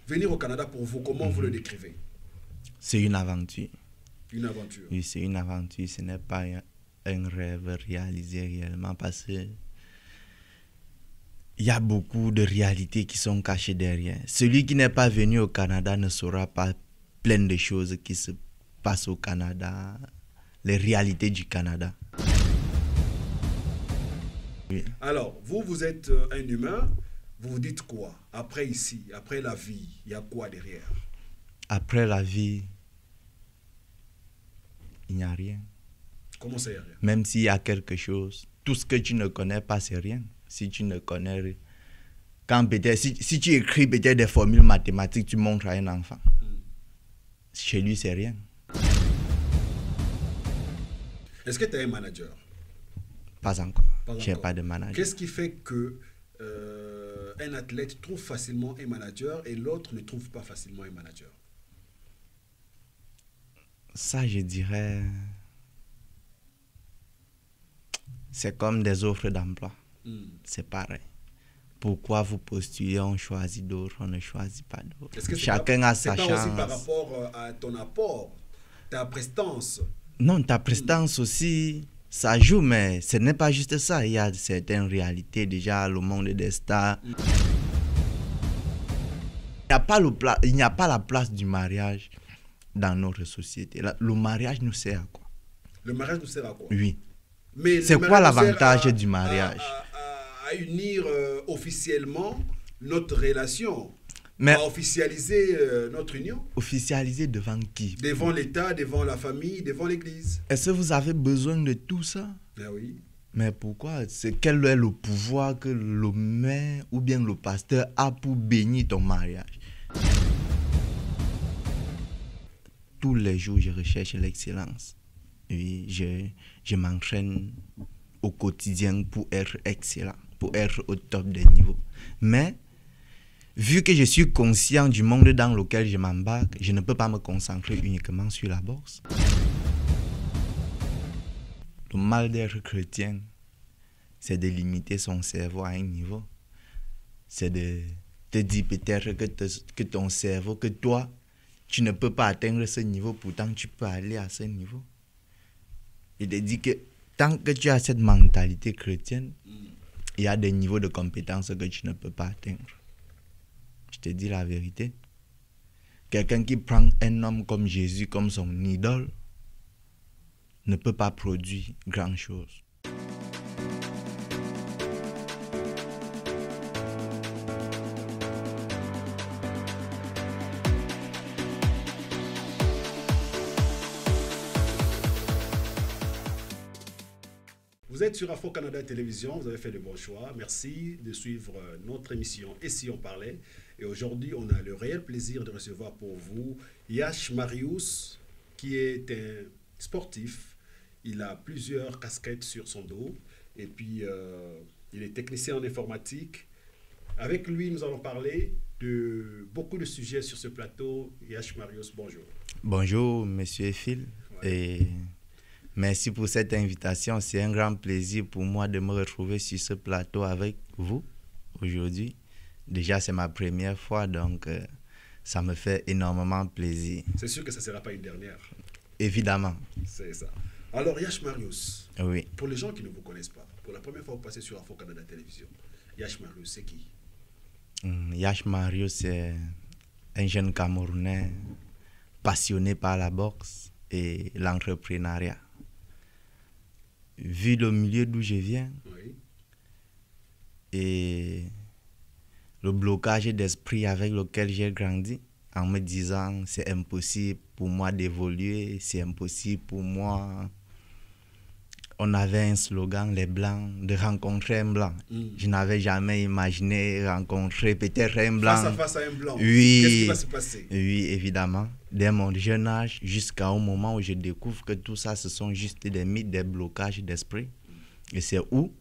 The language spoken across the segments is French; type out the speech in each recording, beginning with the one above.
Venir au Canada pour vous, comment vous le décrivez? C'est une aventure. Une aventure. Oui, c'est une aventure. Ce n'est pas un rêve réalisé réellement parce que il y a beaucoup de réalités qui sont cachées derrière. Celui qui n'est pas venu au Canada ne saura pas plein de choses qui se passent au Canada, les réalités du Canada. Oui. Alors, vous êtes un humain, vous vous dites quoi? Après ici, après la vie, il y a quoi derrière? Après la vie, il n'y a rien. Comment ça, il y a rien? Même s'il y a quelque chose, tout ce que tu ne connais pas, c'est rien. Si tu ne connais rien. Quand peut-être, si tu écris peut-être des formules mathématiques, tu montres à un enfant. Chez lui, c'est rien. Est-ce que tu as un manager? Pas encore. Je n'ai encore. pas de manager. Qu'est-ce qui fait que un athlète trouve facilement un manager et l'autre ne trouve pas facilement un manager? Ça, je dirais, c'est comme des offres d'emploi. C'est pareil. Pourquoi vous postulez, on choisit d'autres, on ne choisit pas d'autres. Chacun a sa chance. C'est pas aussi par rapport à ton apport, ta prestance? Non, ta prestance aussi, ça joue, mais ce n'est pas juste ça. Il y a certaines réalités, déjà, le monde des stars. Il n'y a pas la place du mariage dans notre société. Le mariage nous sert à quoi? Le mariage nous sert à quoi? Oui. C'est quoi l'avantage du mariage? À unir officiellement notre relation. Mais à officialiser notre union. Officialiser devant qui? Devant l'État, devant la famille, devant l'Église. Est-ce que vous avez besoin de tout ça? Ben oui. Mais pourquoi? Quel est le pouvoir que le maire ou bien le pasteur a pour bénir ton mariage? Tous les jours, je recherche l'excellence. Oui, je m'entraîne au quotidien pour être excellent, pour être au top des niveaux. Mais, vu que je suis conscient du monde dans lequel je m'embarque, je ne peux pas me concentrer uniquement sur la boxe. Le mal d'être chrétien, c'est de limiter son cerveau à un niveau. C'est de te dire peut-être que ton cerveau, que toi, tu ne peux pas atteindre ce niveau, pourtant tu peux aller à ce niveau. Et de dire que tant que tu as cette mentalité chrétienne, il y a des niveaux de compétences que tu ne peux pas atteindre. Je te dis la vérité. Quelqu'un qui prend un homme comme Jésus, comme son idole, ne peut pas produire grand-chose. Vous êtes sur Afro-Canada Télévision, vous avez fait le bon choix. Merci de suivre notre émission Et si on parlait. Et aujourd'hui, on a le réel plaisir de recevoir pour vous Yash Marius, qui est un sportif. Il a plusieurs casquettes sur son dos. Et puis, il est technicien en informatique. Avec lui, nous allons parler de beaucoup de sujets sur ce plateau. Yash Marius, bonjour. Bonjour, monsieur Phil. Ouais. Et merci pour cette invitation. C'est un grand plaisir pour moi de me retrouver sur ce plateau avec vous aujourd'hui. Déjà, c'est ma première fois, donc ça me fait énormément plaisir. C'est sûr que ça ne sera pas une dernière. Évidemment. C'est ça. Alors, Yash Marius, oui. Pour les gens qui ne vous connaissent pas, pour la première fois vous passez sur Afro-Canada Télévision, Yash Marius, c'est qui? Yash Marius, c'est un jeune Camerounais passionné par la boxe et l'entrepreneuriat. Vu le milieu d'où je viens, oui. Et le blocage d'esprit avec lequel j'ai grandi, en me disant c'est impossible pour moi d'évoluer, c'est impossible pour moi. On avait un slogan, les Blancs, de rencontrer un Blanc. Je n'avais jamais imaginé rencontrer peut-être un Blanc. Face à face à un Blanc. Oui. Qu'est-ce qui va se passer? Oui, évidemment. Dès mon jeune âge, jusqu'au moment où je découvre que tout ça, ce sont juste des mythes, des blocages d'esprit. Et c'est où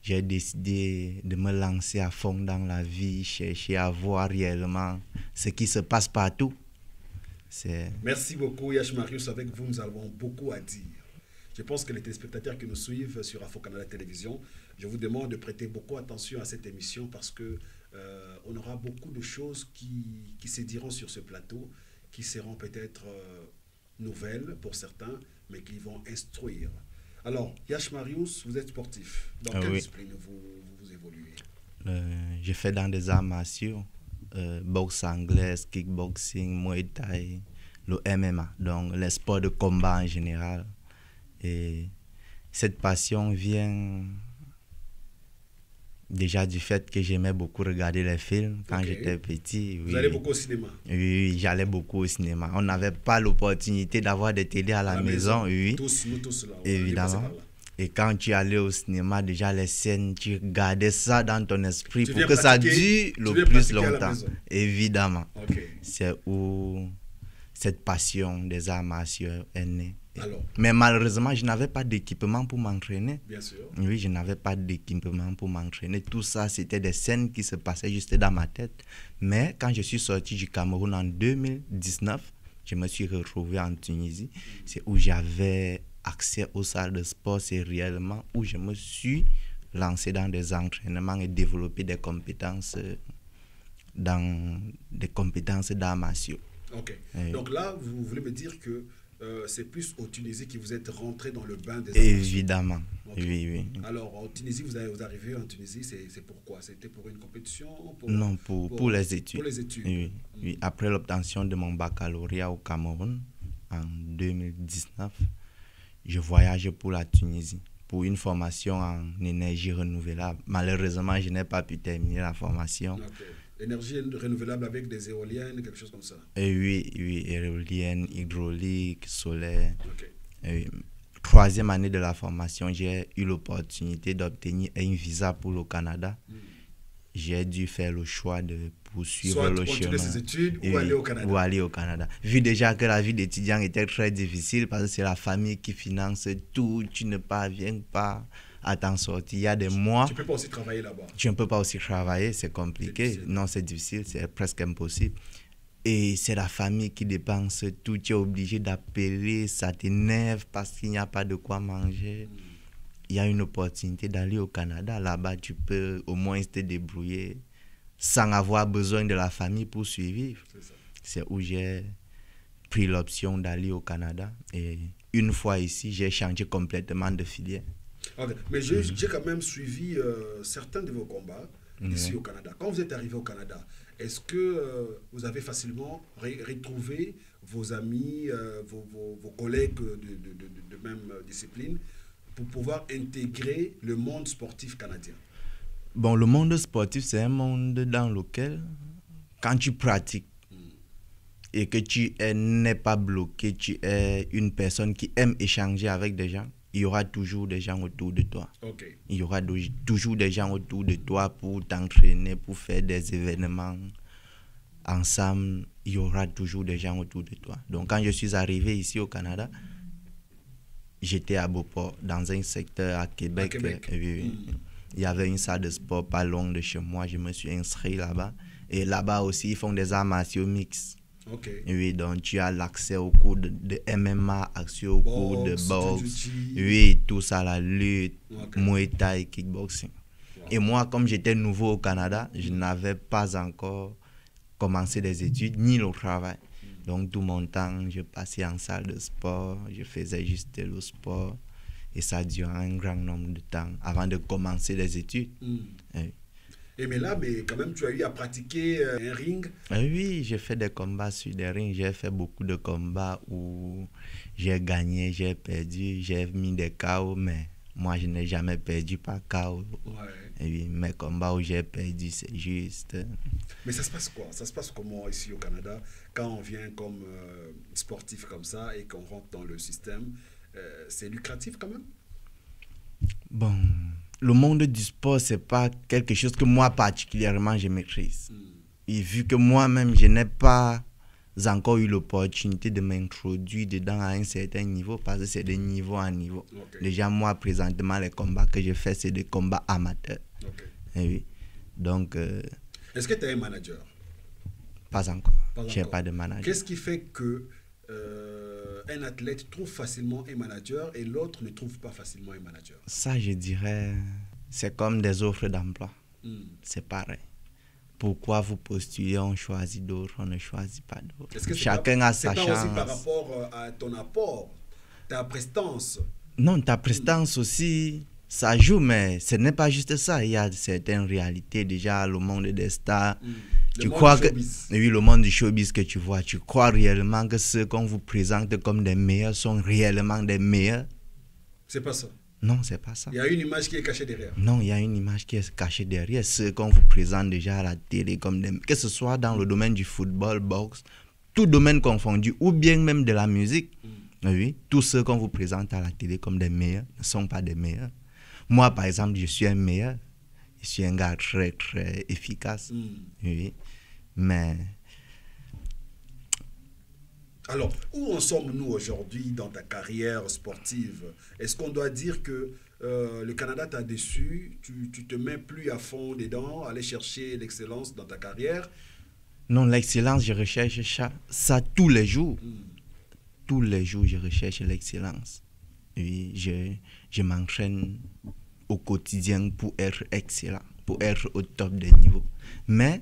j'ai décidé de me lancer à fond dans la vie, chercher à voir réellement ce qui se passe partout. Merci beaucoup, Yash Marius. Avec vous, nous avons beaucoup à dire. Je pense que les téléspectateurs qui nous suivent sur Afro-Canada Télévision, je vous demande de prêter beaucoup attention à cette émission parce que On aura beaucoup de choses qui se diront sur ce plateau, qui seront peut-être nouvelles pour certains, mais qui vont instruire. Alors, Yash Marius, vous êtes sportif. Dans quelle discipline vous évoluez? Je fais dans des arts martiaux, boxe anglaise, kickboxing, muay thai, le MMA, donc les sports de combat en général. Et cette passion vient déjà du fait que j'aimais beaucoup regarder les films quand j'étais petit. Vous allez beaucoup au cinéma? Oui, j'allais beaucoup au cinéma. On n'avait pas l'opportunité d'avoir des télés à la maison. Oui. Nous tous là. Évidemment. Et quand tu allais au cinéma, déjà les scènes, tu gardais ça dans ton esprit pour que ça dure le plus longtemps. Évidemment. C'est où cette passion des arts martiaux est née. Alors, mais malheureusement, je n'avais pas d'équipement pour m'entraîner. Bien sûr. Oui, je n'avais pas d'équipement pour m'entraîner. Tout ça, c'était des scènes qui se passaient juste dans ma tête. Mais quand je suis sorti du Cameroun en 2019, je me suis retrouvé en Tunisie. C'est où j'avais accès aux salles de sport. C'est réellement où je me suis lancé dans des entraînements et développé des compétences d'arts martiaux. Ok. Donc là, vous voulez me dire que c'est plus au Tunisie que vous êtes rentré dans le bain des Évidemment, oui. Alors, en Tunisie, vous arrivez en Tunisie, c'est pourquoi? C'était pour une compétition? Non, pour les études. Pour les études. Oui. Après l'obtention de mon baccalauréat au Cameroun, en 2019, je voyage pour la Tunisie, pour une formation en énergie renouvelable. Malheureusement, je n'ai pas pu terminer la formation. Énergie renouvelable avec des éoliennes, quelque chose comme ça? Oui, éoliennes, hydraulique, solaire. Troisième année de la formation, j'ai eu l'opportunité d'obtenir un visa pour le Canada. J'ai dû faire le choix de poursuivre le chemin. Ses études ou aller au Canada. Ou aller au Canada. Vu déjà que la vie d'étudiant était très difficile parce que c'est la famille qui finance tout, tu ne parviens pas à t'en sortir. Il y a des mois. Tu ne peux pas aussi travailler là-bas. Tu ne peux pas aussi travailler, c'est compliqué. Non, c'est difficile, c'est presque impossible. Et c'est la famille qui dépense tout. Tu es obligé d'appeler, ça t'énerve parce qu'il n'y a pas de quoi manger. Il y a une opportunité d'aller au Canada. Là-bas, tu peux au moins te débrouiller sans avoir besoin de la famille pour survivre. C'est où j'ai pris l'option d'aller au Canada. Et une fois ici, j'ai changé complètement de filière. Okay. Mais j'ai quand même suivi certains de vos combats ici au Canada. Quand vous êtes arrivé au Canada, est-ce que vous avez facilement retrouvé vos amis, vos collègues de même discipline pour pouvoir intégrer le monde sportif canadien? Bon, le monde sportif, c'est un monde dans lequel, quand tu pratiques et que tu n'es pas bloqué, tu es une personne qui aime échanger avec des gens, il y aura toujours des gens autour de toi. Il y aura toujours des gens autour de toi pour t'entraîner, pour faire des événements ensemble. Il y aura toujours des gens autour de toi. Donc, quand je suis arrivé ici au Canada, j'étais à Beauport, dans un secteur à Québec. Il y avait une salle de sport pas loin de chez moi. Je me suis inscrit là-bas. Et là-bas aussi, ils font des arts martiaux mixtes. Oui, donc tu as l'accès aux cours de MMA, accès aux cours de boxe. Oui, tout ça, la lutte, muay thai, kickboxing. Et moi, comme j'étais nouveau au Canada, je n'avais pas encore commencé des études ni le travail. Donc tout mon temps, je passais en salle de sport, je faisais juste le sport. Et ça dure un grand nombre de temps avant de commencer les études. Mais là, quand même, tu as eu à pratiquer un ring? Oui, j'ai fait des combats sur des rings. J'ai fait beaucoup de combats où j'ai gagné, j'ai perdu, j'ai mis des KO, mais moi, je n'ai jamais perdu par KO. Et oui, mes combats où j'ai perdu, c'est juste... Mais ça se passe quoi? Ça se passe comment ici au Canada quand on vient comme sportif comme ça et qu'on rentre dans le système? C'est lucratif quand même? Bon, le monde du sport, c'est pas quelque chose que moi particulièrement je maîtrise. Et vu que moi-même, je n'ai pas encore eu l'opportunité de m'introduire dedans à un certain niveau, parce que c'est de niveau en niveau. Déjà, moi, présentement, les combats que je fais, c'est des combats amateurs. Et oui. Donc... Est-ce que tu as un manager? Pas encore. Je n'ai pas de manager. Qu'est-ce qui fait que un athlète trouve facilement un manager et l'autre ne trouve pas facilement un manager? Ça, je dirais, c'est comme des offres d'emploi. C'est pareil. pourquoi vous postulez, on choisit d'autres, on ne choisit pas d'autres. Chacun a sa chance. C'est pas aussi par rapport à ton apport, ta prestance? Non, ta prestance aussi, ça joue, mais ce n'est pas juste ça. Il y a certaines réalités déjà, le monde des stars. Tu crois que oui, le monde du showbiz que tu vois, tu crois réellement que ceux qu'on vous présente comme des meilleurs sont réellement des meilleurs? C'est pas ça. Non, c'est pas ça. Il y a une image qui est cachée derrière. Non, il y a une image qui est cachée derrière. Ceux qu'on vous présente déjà à la télé comme des... Que ce soit dans le domaine du football, boxe, tout domaine confondu, ou bien même de la musique. Oui, tous ceux qu'on vous présente à la télé comme des meilleurs ne sont pas des meilleurs. Moi, par exemple, je suis un meilleur. Je suis un gars très, très efficace. Oui, mais... Alors, où en sommes-nous aujourd'hui dans ta carrière sportive? Est-ce qu'on doit dire que le Canada t'a déçu, tu te mets plus à fond dedans, aller chercher l'excellence dans ta carrière? Non, l'excellence, je recherche ça tous les jours. Tous les jours, je recherche l'excellence. Oui, je m'entraîne au quotidien pour être excellent, pour être au top des niveaux. Mais,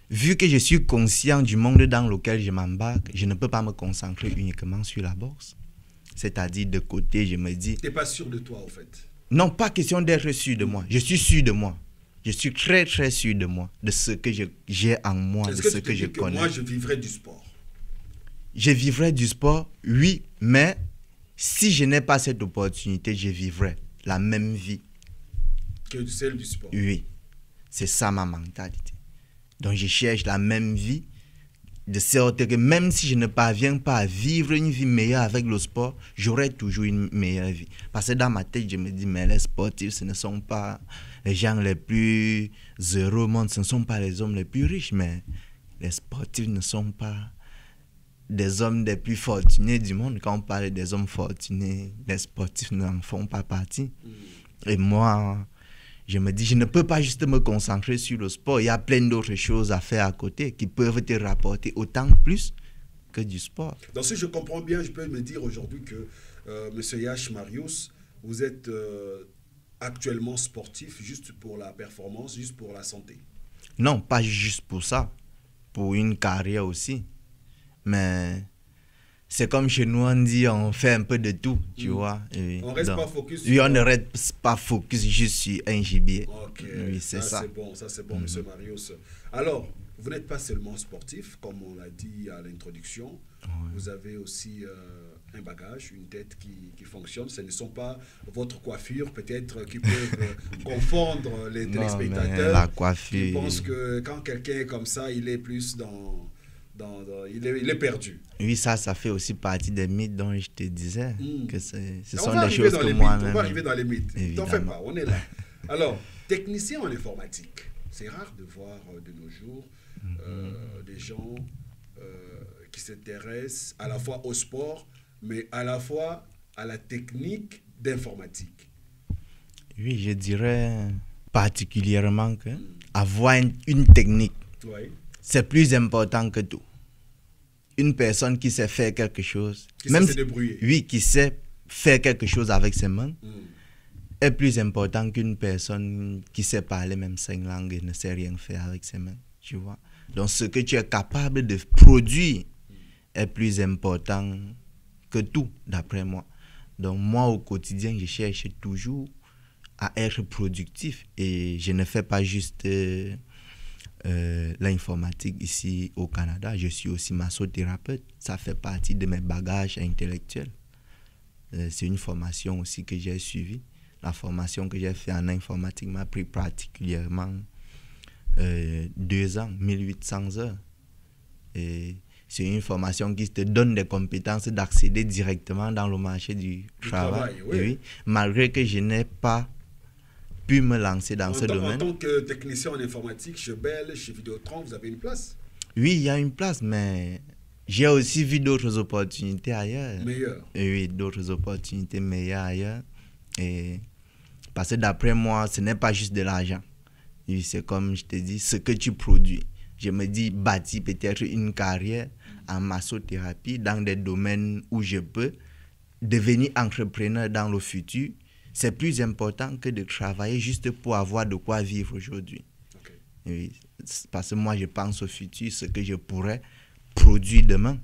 vu que je suis conscient du monde dans lequel je m'embarque, je ne peux pas me concentrer uniquement sur la boxe. C'est-à-dire, de côté, je me dis... Tu n'es pas sûr de toi, en fait? Non, pas question d'être sûr de moi. Je suis sûr de moi. Je suis très, très sûr de moi, de ce que j'ai en moi, de ce que je connais. Moi, je vivrais du sport? Je vivrais du sport, oui, mais si je n'ai pas cette opportunité, je vivrais la même vie. Que celle du sport? Oui, c'est ça ma mentalité. Donc je cherche la même vie, de sorte que même si je ne parviens pas à vivre une vie meilleure avec le sport, j'aurai toujours une meilleure vie. Parce que dans ma tête, je me dis, mais les sportifs, ce ne sont pas les gens les plus heureux au monde, ce ne sont pas les hommes les plus riches, mais les sportifs ne sont pas des hommes les plus fortunés du monde. Quand on parle des hommes fortunés, les sportifs n'en font pas partie. Et moi, je me dis, je ne peux pas juste me concentrer sur le sport. Il y a plein d'autres choses à faire à côté qui peuvent te rapporter autant plus que du sport. Donc si je comprends bien, je peux me dire aujourd'hui que M. Yash Marius, vous êtes actuellement sportif juste pour la performance, juste pour la santé? Non, pas juste pour ça. Pour une carrière aussi. Mais c'est comme chez nous, on dit, on fait un peu de tout, tu vois. Et on ne reste pas focus sur... Oui, on ne reste pas focus juste sur un gibier. Ok, oui, c'est ça. Ça c'est bon, M. Marius. Alors, vous n'êtes pas seulement sportif, comme on l'a dit à l'introduction. Vous avez aussi un bagage, une tête qui fonctionne. Ce ne sont pas votre coiffure, peut-être, qui peuvent confondre les téléspectateurs. La coiffure... Qui pensent que quand quelqu'un est comme ça, il est plus il est perdu. Oui, ça fait aussi partie des mythes dont je te disais. Que ce sont des choses que moi-même... On va arriver dans les mythes. T'en fais pas, on est là. Alors, technicien en informatique. C'est rare de voir de nos jours des gens qui s'intéressent à la fois au sport, mais à la fois à la technique d'informatique. Oui, je dirais particulièrement que avoir une technique, c'est plus important que tout. Une personne qui sait faire quelque chose, qui sait se débrouiller. Oui, qui sait faire quelque chose avec ses mains, est plus important qu'une personne qui sait parler même 5 langues et ne sait rien faire avec ses mains, tu vois. Donc ce que tu es capable de produire est plus important que tout, d'après moi. Donc moi, au quotidien, je cherche toujours à être productif et je ne fais pas juste l'informatique ici au Canada. Je suis aussi massothérapeute. Ça fait partie de mes bagages intellectuels. C'est une formation aussi que j'ai suivie. La formation que j'ai faite en informatique m'a pris particulièrement 2 ans, 1800 heures. Et c'est une formation qui te donne des compétences d'accéder directement dans le marché du travail. Oui. Oui, malgré que je n'ai pas pu me lancer dans ce domaine. En tant que technicien en informatique, chez Bell, chez Vidéotron, vous avez une place? Oui, il y a une place, mais j'ai aussi vu d'autres opportunités ailleurs. Meilleures? Oui, d'autres opportunités meilleures ailleurs. Et parce que d'après moi, ce n'est pas juste de l'argent. Oui, c'est comme je te dis, ce que tu produis. Je me dis, bâtir peut-être une carrière en massothérapie dans des domaines où je peux devenir entrepreneur dans le futur. C'est plus important que de travailler juste pour avoir de quoi vivre aujourd'hui. Okay. Oui. Parce que moi, je pense au futur, ce que je pourrais produire demain.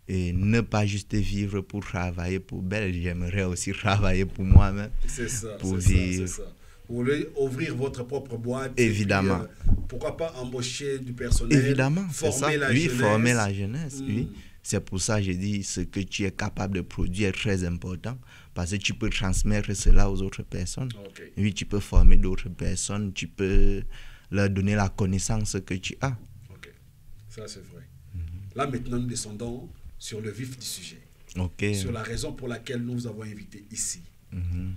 Et ne pas juste vivre pour travailler pour Belle. J'aimerais aussi travailler pour moi-même. C'est ça, pour c'est vivre. ça, c'est ça. Vous voulez ouvrir votre propre boîte. Évidemment. Et puis, pourquoi pas embaucher du personnel. Évidemment, c'est ça. Former la oui, jeunesse. Former la jeunesse, Mm. oui. C'est pour ça que je dis ce que tu es capable de produire est très important parce que tu peux transmettre cela aux autres personnes. Ok. Oui, tu peux former d'autres personnes, tu peux leur donner la connaissance que tu as. Ok, ça c'est vrai. Là maintenant, nous descendons sur le vif du sujet. Ok. Sur la raison pour laquelle nous vous avons invité ici. Mhm.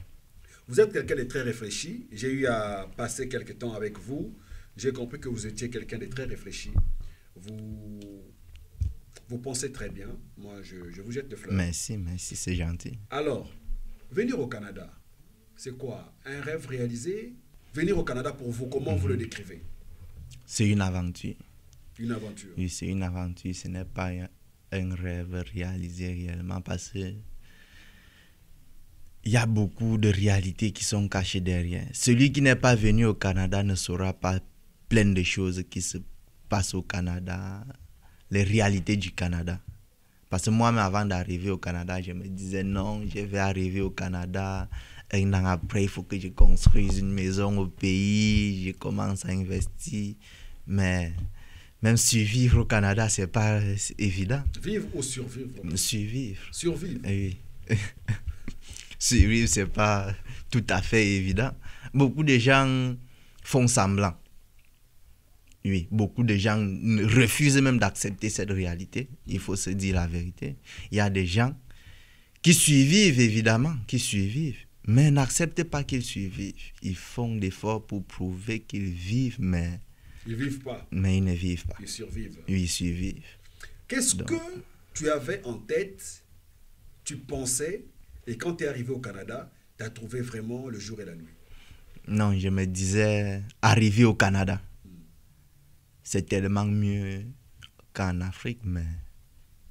Vous êtes quelqu'un de très réfléchi. J'ai eu à passer quelques temps avec vous. J'ai compris que vous étiez quelqu'un de très réfléchi. Vous pensez très bien. Moi, je vous jette de fleurs. Merci, c'est gentil. Alors, venir au Canada, c'est quoi? Un rêve réalisé? Venir au Canada pour vous, comment vous le décrivez? C'est une aventure. Une aventure. Oui, c'est une aventure. Ce n'est pas un rêve réalisé réellement parce que il y a beaucoup de réalités qui sont cachées derrière. Celui qui n'est pas venu au Canada ne saura pas plein de choses qui se passent au Canada, les réalités du Canada. Parce que moi-même, avant d'arriver au Canada, je me disais non, je vais arriver au Canada. Un an après, il faut que je construise une maison au pays, je commence à investir. Mais même survivre au Canada, ce n'est pas évident. Vivre ou survivre? Survivre. Survivre. Oui. Survivre, ce n'est pas tout à fait évident. Beaucoup de gens font semblant. Oui, beaucoup de gens refusent même d'accepter cette réalité. Il faut se dire la vérité. Il y a des gens qui survivent, évidemment, qui survivent, mais n'acceptent pas qu'ils survivent. Ils font l'effort pour prouver qu'ils vivent, mais ils ne vivent pas. Mais ils ne vivent pas. Ils survivent. Oui, ils survivent. Qu'est-ce que tu avais en tête, tu pensais, et quand tu es arrivé au Canada, tu as trouvé vraiment le jour et la nuit? Non, je me disais, arriver au Canada, c'est tellement mieux qu'en Afrique, mais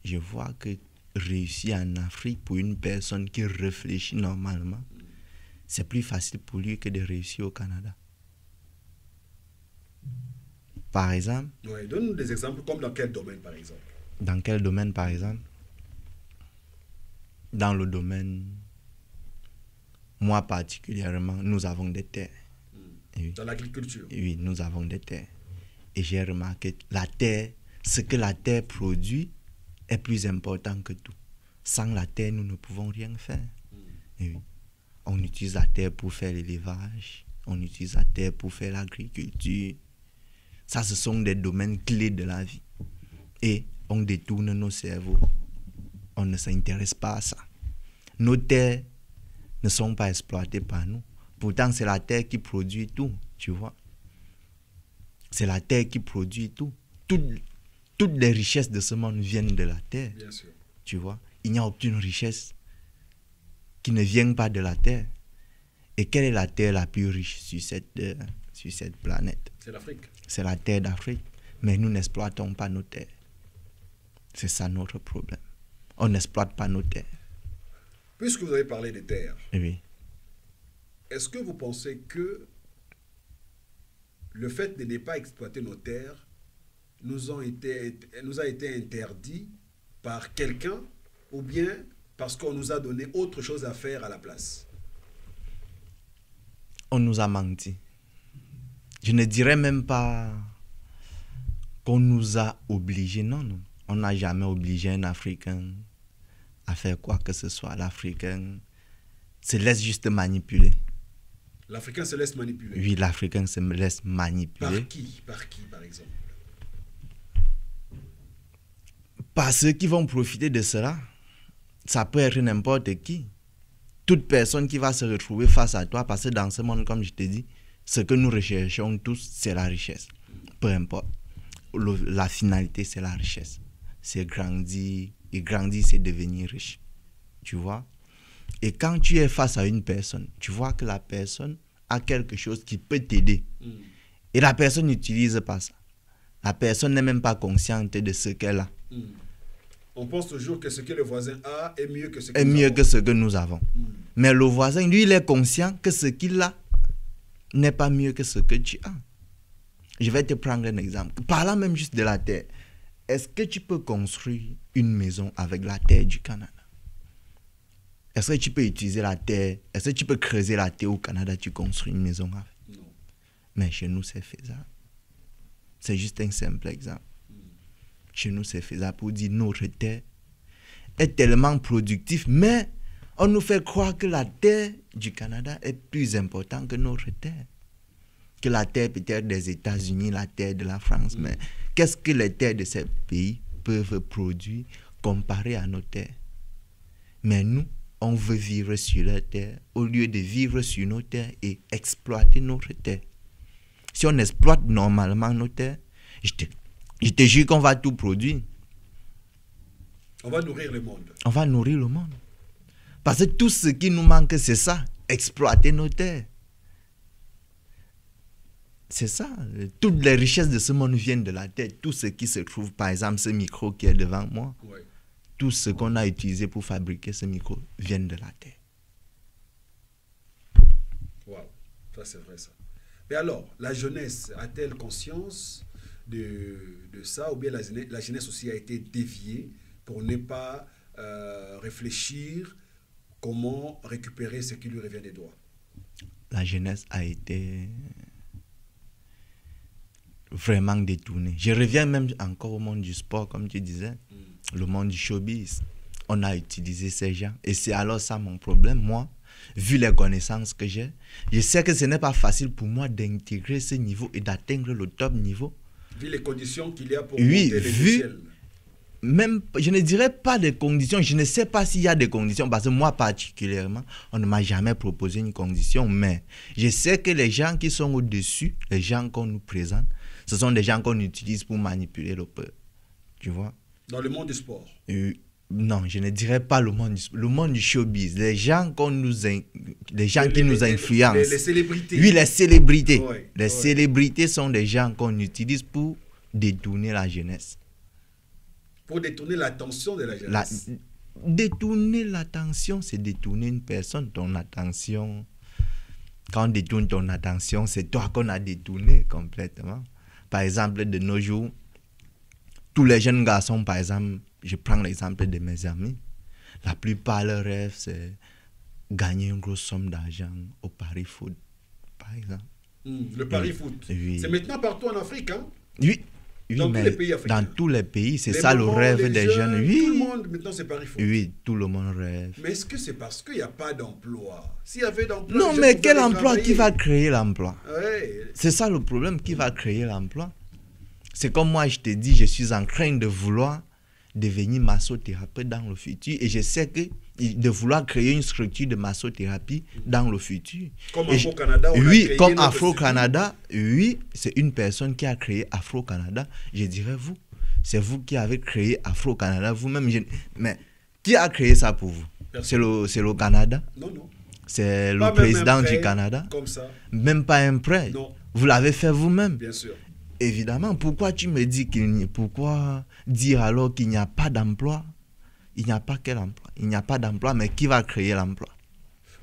je vois que réussir en Afrique pour une personne qui réfléchit normalement, c'est plus facile pour lui que de réussir au Canada. Par exemple. Oui, donne-nous des exemples, comme dans quel domaine, par exemple? Dans quel domaine, par exemple? Dans le domaine, moi particulièrement, nous avons des terres. Oui. Dans l'agriculture? Oui, nous avons des terres. Et j'ai remarqué la terre, ce que la terre produit est plus important que tout. Sans la terre, nous ne pouvons rien faire. Oui. On utilise la terre pour faire l'élevage, on utilise la terre pour faire l'agriculture. Ça, ce sont des domaines clés de la vie. Et on détourne nos cerveaux. On ne s'intéresse pas à ça. Nos terres ne sont pas exploitées par nous. Pourtant, c'est la terre qui produit tout, tu vois. C'est la terre qui produit tout. Toutes les richesses de ce monde viennent de la terre. Bien sûr. Tu vois. Il n'y a aucune richesse qui ne vient pas de la terre. Et quelle est la terre la plus riche sur cette planète? C'est l'Afrique. C'est la terre d'Afrique. Mais nous n'exploitons pas nos terres. C'est ça notre problème. On n'exploite pas nos terres. Puisque vous avez parlé des terres, oui. Est-ce que vous pensez que le fait de ne pas exploiter nos terres nous a été interdit par quelqu'un ou bien parce qu'on nous a donné autre chose à faire à la place? On nous a menti. Je ne dirais même pas qu'on nous a obligés. Non, non. On n'a jamais obligé un Africain à faire quoi que ce soit. L'Africain se laisse juste manipuler. L'Africain se laisse manipuler? Oui, l'Africain se laisse manipuler. Par qui? Par qui, par exemple? Par ceux qui vont profiter de cela. Ça peut être n'importe qui. Toute personne qui va se retrouver face à toi, parce que dans ce monde, comme je te dis, ce que nous recherchons tous, c'est la richesse. Peu importe. La finalité, c'est la richesse. C'est grandir. Et grandir, c'est devenir riche. Tu vois? Et quand tu es face à une personne, tu vois que la personne a quelque chose qui peut t'aider. Et la personne n'utilise pas ça. La personne n'est même pas consciente de ce qu'elle a. On pense toujours que ce que le voisin a est mieux que ce que nous avons. Mais le voisin, lui, il est conscient que ce qu'il a n'est pas mieux que ce que tu as. Je vais te prendre un exemple. Parlant même juste de la terre. Est-ce que tu peux construire une maison avec la terre du Canada? Est-ce que tu peux utiliser la terre? Est-ce que tu peux creuser la terre au Canada, tu construis une maison avec? Non. Mais chez nous, c'est faisable. C'est juste un simple exemple. Chez nous, c'est faisable pour dire notre terre est tellement productive, mais on nous fait croire que la terre du Canada est plus importante que notre terre. Que la terre peut-être des États-Unis, la terre de la France. Mais qu'est-ce que les terres de ces pays peuvent produire comparé à nos terres? Mais nous, on veut vivre sur la terre au lieu de vivre sur nos terres et exploiter notre terre. Si on exploite normalement nos terres, je te jure qu'on va tout produire. On va nourrir le monde. On va nourrir le monde. Parce que tout ce qui nous manque, c'est ça. Exploiter nos terres. C'est ça. Toutes les richesses de ce monde viennent de la terre. Tout ce qui se trouve, par exemple, ce micro qui est devant moi, Ouais. tout ce qu'on a utilisé pour fabriquer ce micro vient de la terre. Waouh, ça c'est vrai ça. Mais alors, la jeunesse a-t-elle conscience de ça, ou bien la jeunesse aussi a été déviée pour ne pas réfléchir comment récupérer ce qui lui revient des doigts? La jeunesse a été vraiment détournée. Je reviens même encore au monde du sport, comme tu disais, le monde du showbiz. On a utilisé ces gens. Et c'est alors ça mon problème. Moi, vu les connaissances que j'ai, je sais que ce n'est pas facile pour moi d'intégrer ce niveau et d'atteindre le top niveau. Vu les conditions qu'il y a pour Oui, monter l'échelle. Même, je ne dirais pas des conditions, je ne sais pas s'il y a des conditions, parce que moi particulièrement, on ne m'a jamais proposé une condition, mais je sais que les gens qui sont au-dessus, les gens qu'on nous présente, ce sont des gens qu'on utilise pour manipuler le peuple, tu vois. Dans le monde du sport. Non, je ne dirais pas le monde du showbiz, les gens qui nous influencent. Les célébrités. Oui, les célébrités. Ouais, les célébrités sont des gens qu'on utilise pour détourner la jeunesse. Pour détourner l'attention de la jeunesse. Détourner l'attention, c'est détourner une personne, ton attention. Quand on détourne ton attention, c'est toi qu'on a détourné complètement. Par exemple, de nos jours, tous les jeunes garçons, par exemple, je prends l'exemple de mes amis, la plupart, leur rêve, c'est gagner une grosse somme d'argent au pari foot, par exemple. Le pari foot. Oui. C'est maintenant partout en Afrique, hein? Oui. Oui, Dans tous les pays africains. Dans tous les pays, c'est ça le rêve des jeunes. Oui. Tout le monde, maintenant, c'est pari foot. Oui, tout le monde rêve. Mais est-ce que c'est parce qu'il n'y a pas d'emploi? S'il y avait d'emploi... Non, mais quel emploi? Qui va créer l'emploi? Ouais. C'est ça le problème, qui va créer l'emploi? C'est comme moi, je te dis, je suis en train de vouloir devenir massothérapeute dans le futur. Et je sais que de vouloir créer une structure de massothérapie dans le futur. Comme Afro-Canada, oui, comme Afro-Canada, oui, c'est une personne qui a créé Afro-Canada. Je dirais vous, c'est vous qui avez créé Afro-Canada vous-même. Mais qui a créé ça pour vous? C'est le Canada? Non, non. C'est le président du Canada? Comme ça. Même pas un prêt? Non. Vous l'avez fait vous-même? Bien sûr. Évidemment, pourquoi tu me dis pourquoi dire alors qu'il n'y a pas d'emploi? Il n'y a pas quel emploi? Il n'y a pas d'emploi, mais qui va créer l'emploi?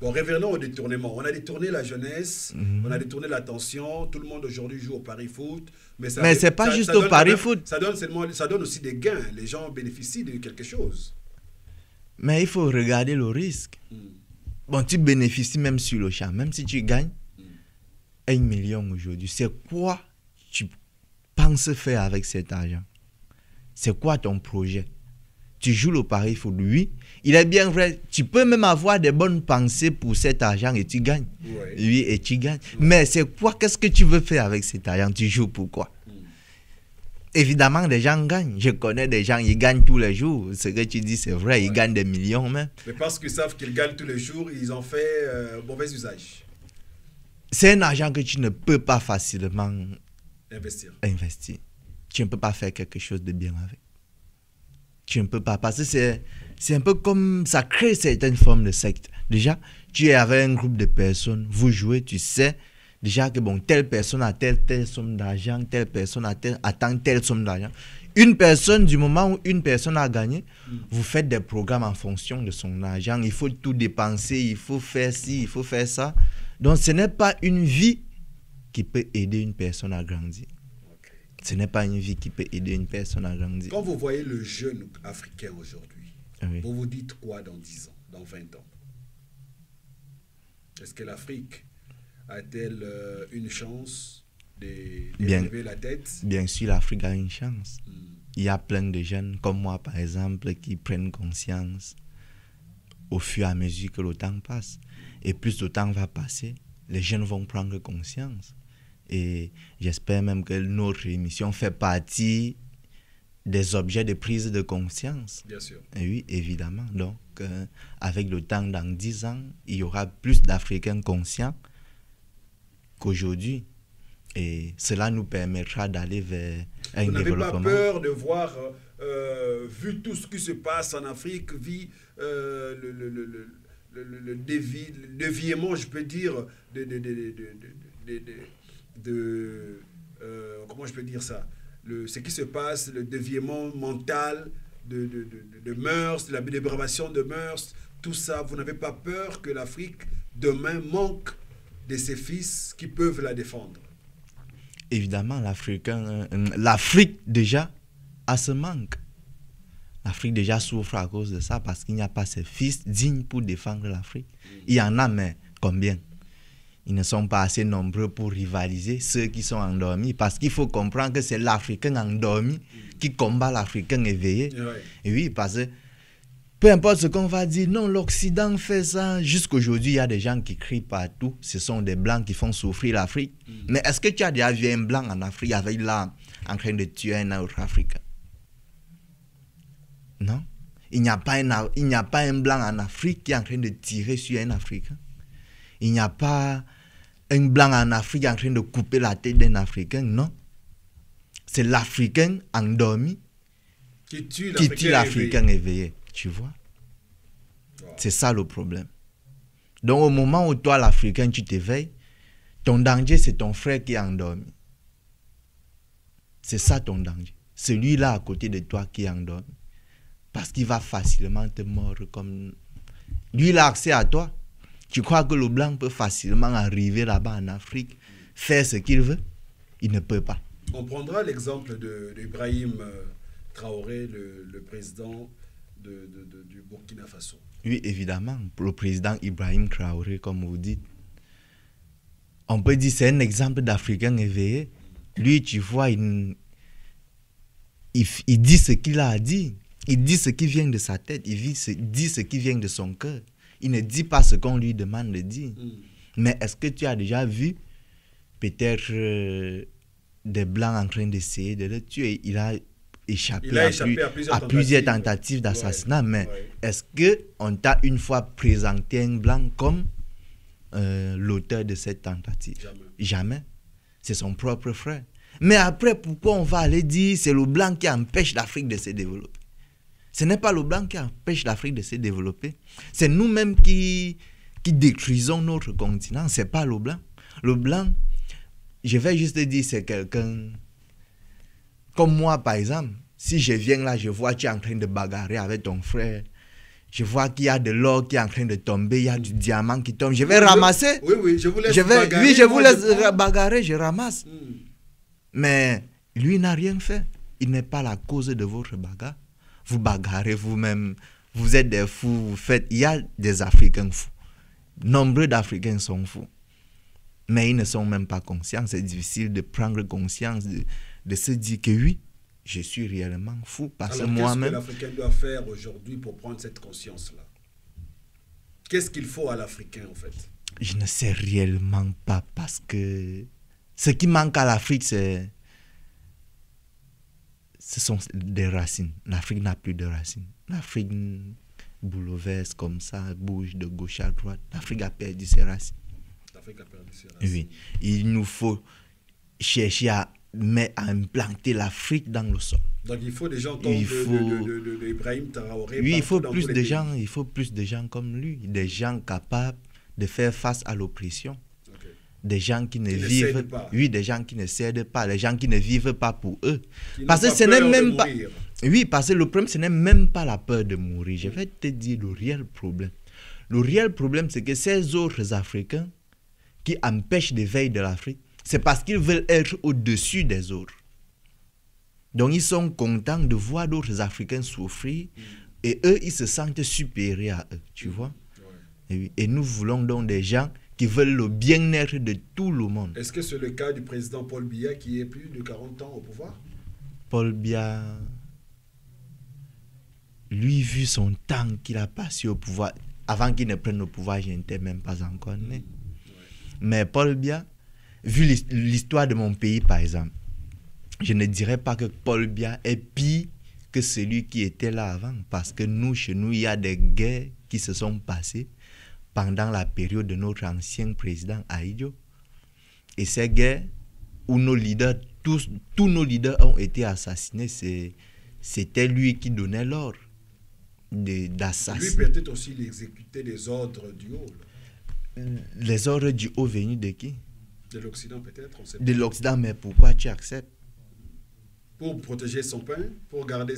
Bon, revenons au détournement. On a détourné la jeunesse, on a détourné l'attention. Tout le monde aujourd'hui joue au pari foot. Mais ce n'est pas juste au pari foot. Ça donne aussi des gains. Les gens bénéficient de quelque chose. Mais il faut regarder le risque. Bon, tu bénéficies même sur le champ. Même si tu gagnes 1 million aujourd'hui, c'est quoi tu penses faire avec cet argent? C'est quoi ton projet? Tu joues le pari foot, lui. Il est bien vrai, tu peux même avoir des bonnes pensées pour cet argent et tu gagnes. Ouais. Oui, et tu gagnes. Mais c'est quoi? Qu'est-ce que tu veux faire avec cet argent? Tu joues pourquoi? Évidemment, des gens gagnent. Je connais des gens, ils gagnent tous les jours. Ce que tu dis, c'est vrai, ils gagnent des millions même. Mais parce qu'ils savent qu'ils gagnent tous les jours, ils ont fait mauvais usage. C'est un argent que tu ne peux pas facilement investir. Tu ne peux pas faire quelque chose de bien avec. Tu ne peux pas, parce que c'est un peu comme ça crée certaines formes de secte. Déjà, tu es avec un groupe de personnes, vous jouez, tu sais déjà que bon, telle personne a telle somme d'argent, telle personne attend telle somme d'argent. Une personne, du moment où une personne a gagné, vous faites des programmes en fonction de son argent. Il faut tout dépenser, il faut faire ci, il faut faire ça. Donc ce n'est pas une vie qui peut aider une personne à grandir. Ce n'est pas une vie qui peut aider une personne à grandir. Quand vous voyez le jeune africain aujourd'hui, Oui. vous vous dites quoi dans 10 ans, dans 20 ans? Est-ce que l'Afrique a-t-elle une chance d'élever la tête? Bien sûr, l'Afrique a une chance. Il y a plein de jeunes comme moi, par exemple, qui prennent conscience au fur et à mesure que le temps passe. Et plus le temps va passer, les jeunes vont prendre conscience. Et j'espère même que notre émission fait partie des objets de prise de conscience. Bien sûr. Et oui, évidemment. Donc, avec le temps, dans 10 ans, il y aura plus d'Africains conscients qu'aujourd'hui. Et cela nous permettra d'aller vers un développement. Vous n'avez pas peur de voir, vu tout ce qui se passe en Afrique, vu le déviement, je peux dire, comment je peux dire ça, ce qui se passe, le déviement mental de mœurs, la dépravation de mœurs, tout ça, vous n'avez pas peur que l'Afrique demain manque de ses fils qui peuvent la défendre? Évidemment, l'Afrique déjà a ce manque. L'Afrique déjà souffre à cause de ça parce qu'il n'y a pas ses fils dignes pour défendre l'Afrique. Il y en a, mais combien? Ils ne sont pas assez nombreux pour rivaliser ceux qui sont endormis, parce qu'il faut comprendre que c'est l'Africain endormi qui combat l'Africain éveillé. Ouais. Et oui, parce que peu importe ce qu'on va dire, non, l'Occident fait ça. Jusqu'aujourd'hui, il y a des gens qui crient partout. Ce sont des Blancs qui font souffrir l'Afrique. Mais est-ce que tu as déjà vu un Blanc en Afrique avec l'arme en train de tuer un autre Africain? Non. Il n'y a pas un Blanc en Afrique qui est en train de tirer sur un Africain. Il n'y a pas un Blanc en Afrique en train de couper la tête d'un Africain. Non. C'est l'Africain endormi qui tue l'Africain éveillé. Tu vois? Wow. C'est ça le problème. Donc au moment où toi, l'Africain, tu t'éveilles, ton danger, c'est ton frère qui est endormi. C'est ça ton danger. Celui-là à côté de toi qui est endormi. Parce qu'il va facilement te mordre comme... Lui, il a accès à toi. Tu crois que le Blanc peut facilement arriver là-bas en Afrique, faire ce qu'il veut? Il ne peut pas. On prendra l'exemple d'Ibrahim Traoré, le président du Burkina Faso. Oui, évidemment. Le président Ibrahim Traoré, comme vous dites. On peut dire que c'est un exemple d'Africain éveillé. Lui, tu vois, il dit ce qu'il a dit. Il dit ce qui vient de sa tête. Il dit ce qui vient de son cœur. Il ne dit pas ce qu'on lui demande de dire. Mais est-ce que tu as déjà vu peut-être des Blancs en train d'essayer de le tuer? Il a échappé à plusieurs tentatives d'assassinat. Ouais, mais est-ce qu'on t'a une fois présenté un Blanc comme l'auteur de cette tentative? Jamais. C'est son propre frère. Mais après, pourquoi on va aller dire c'est le Blanc qui empêche l'Afrique de se développer? Ce n'est pas le Blanc qui empêche l'Afrique de se développer. C'est nous-mêmes qui détruisons notre continent. Ce n'est pas le Blanc. Le Blanc, je vais juste dire, c'est quelqu'un... Comme moi, par exemple, si je viens là, je vois que tu es en train de bagarrer avec ton frère. Je vois qu'il y a de l'or qui est en train de tomber, il y a du diamant qui tombe. Je vais ramasser. Oui, je vous laisse bagarrer. Oui, je vous laisse bagarrer, je ramasse. Mais lui n'a rien fait. Il n'est pas la cause de votre bagarre. Vous bagarrez vous-même, vous êtes des fous, vous faites... Il y a des Africains fous. Nombreux d'Africains sont fous. Mais ils ne sont même pas conscients. C'est difficile de prendre conscience, de se dire que oui, je suis réellement fou. Parce que moi-même... Qu'est-ce que l'Africain doit faire aujourd'hui pour prendre cette conscience-là? Qu'est-ce qu'il faut à l'Africain, en fait? Je ne sais réellement pas, parce que ce qui manque à l'Afrique, ce sont des racines. L'Afrique n'a plus de racines. L'Afrique bouleverse comme ça, bouge de gauche à droite. L'Afrique a perdu ses racines. L'Afrique a perdu ses racines. Oui. Il nous faut chercher à implanter l'Afrique dans le sol. Donc il faut des gens comme Ibrahim Traoré. Oui, il faut plus de gens. Il faut plus de gens comme lui, des gens capables de faire face à l'oppression. Okay. Des gens qui ne vivent pas. Oui, des gens qui ne cèdent pas, des gens qui ne vivent pas pour eux. Parce que ce n'est même pas. Oui, parce que le problème, ce n'est même pas la peur de mourir. Je vais te dire le réel problème. Le réel problème, c'est que ces autres Africains qui empêchent l'éveil de l'Afrique, c'est parce qu'ils veulent être au-dessus des autres. Donc, ils sont contents de voir d'autres Africains souffrir et eux, ils se sentent supérieurs à eux, tu vois. Et nous voulons donc des gens qui veulent le bien-être de tout le monde. Est-ce que c'est le cas du président Paul Biya qui est plus de 40 ans au pouvoir? Paul Biya, lui, vu son temps qu'il a passé au pouvoir, avant qu'il ne prenne le pouvoir, je n'étais même pas encore né. Mais Paul Biya, vu l'histoire de mon pays, par exemple, je ne dirais pas que Paul Biya est pire que celui qui était là avant. Parce que nous, chez nous, il y a des guerres qui se sont passées pendant la période de notre ancien président Ahidjo. Et ces guerres où nos leaders, tous nos leaders ont été assassinés, c'était lui qui donnait l'ordre d'assassiner. Lui peut-être aussi il exécutait les ordres du haut. Là. Les ordres du haut venus de qui? De l'Occident peut-être, on sait De pas. l'Occident, mais pourquoi tu acceptes? Pour protéger son pain, pour garder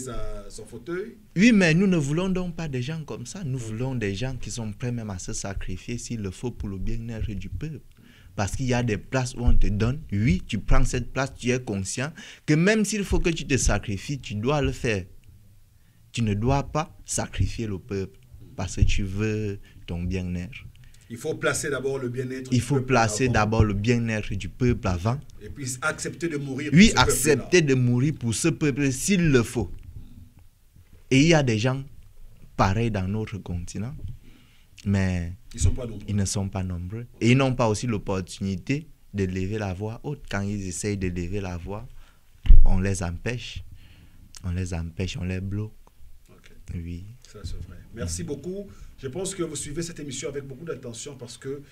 son fauteuil. Oui, mais nous ne voulons donc pas des gens comme ça. Nous voulons des gens qui sont prêts même à se sacrifier s'il le faut pour le bien-être du peuple. Parce qu'il y a des places où on te donne, oui, tu prends cette place, tu es conscient que même s'il faut que tu te sacrifies, tu dois le faire. Tu ne dois pas sacrifier le peuple parce que tu veux ton bien-être. Il faut placer d'abord le bien-être Il faut placer d'abord le bien-être du peuple avant. Et puis accepter de mourir pour ce accepter de mourir pour ce peuple s'il le faut. Et il y a des gens pareils dans notre continent, mais ils ne sont pas nombreux. Et ils n'ont pas aussi l'opportunité de lever la voix haute. Quand ils essayent de lever la voix, on les empêche. On les bloque. Okay. Oui. Ça, c'est vrai. Merci beaucoup. Je pense que vous suivez cette émission avec beaucoup d'attention parce que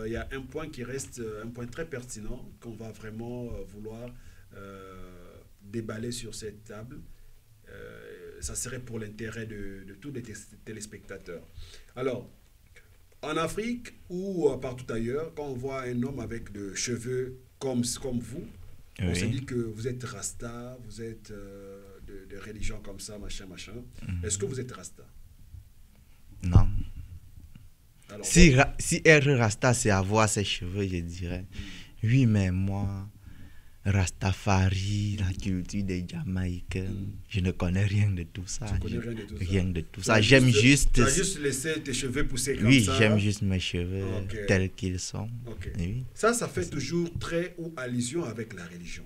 y a un point qui reste, un point très pertinent qu'on va vraiment vouloir déballer sur cette table. Ça serait pour l'intérêt de tous les téléspectateurs. Alors, en Afrique ou partout ailleurs, quand on voit un homme avec des cheveux comme vous, on se dit que vous êtes Rasta, vous êtes de religion comme ça, machin. Est-ce que vous êtes Rasta? Non. Alors, si être Rasta, c'est avoir ses cheveux, je dirais. Oui, mais moi, Rastafari, la culture des Jamaïcains, je ne connais rien de tout ça. Tu connais rien de tout ça? Rien de tout ça. J'aime juste... Tu as juste laissé tes cheveux pousser comme ça? Oui, j'aime juste mes cheveux tels qu'ils sont. Oui. Ça fait toujours trait ou allusion avec la religion,